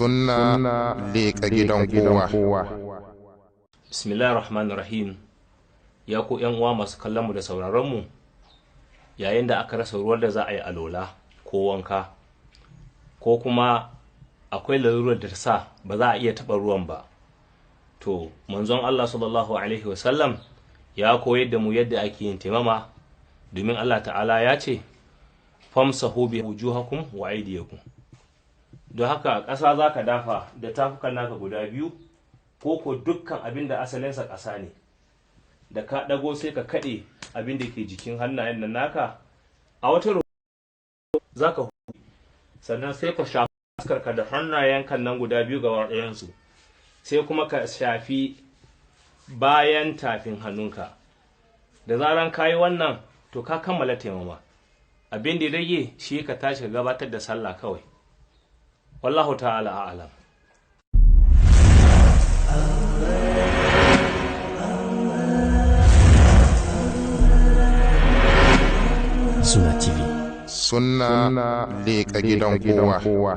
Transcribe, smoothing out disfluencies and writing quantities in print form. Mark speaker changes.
Speaker 1: Sunna leƙa gidan kowa.
Speaker 2: Bismillahir Rahmanir Rahim. Ya ku ƴan uwa masu kallon mu da sauraron mu, yayin da aka rasa ruwan da za a yi alola ko wanka, ko kuma akwai lalurar da ta sa ba za a iya taɓa ruwan ba, to manzon Allah sallallahu alaihi wasallam ya koyar da mu yadda ake yin taimama, domin Allah ta'ala ya ce famsahu bi wujuhakum wa aydiyakum. Don haka ƙasa za ka dafa da tafukan naka guda biyu, ko dukkan abin da asalinsa ƙasa ne, da ka ɗago sai ka kaɗe abin da ke jikin hannayen nan naka a wata za ka hudu, sannan sai ka shafi fuskarka da hannayen kan nan guda biyu ga ɗayansu, sai kuma ka shafi bayan tafin hannunka. Da zaran ka yi wannan, to ka kammala taimama. Abin da rage shi ka tashi ka gabatar da sallah kawai. Wallahu ta'ala a'lam.
Speaker 3: Sunna TV.
Speaker 1: Sunna leƙa gidan kowa.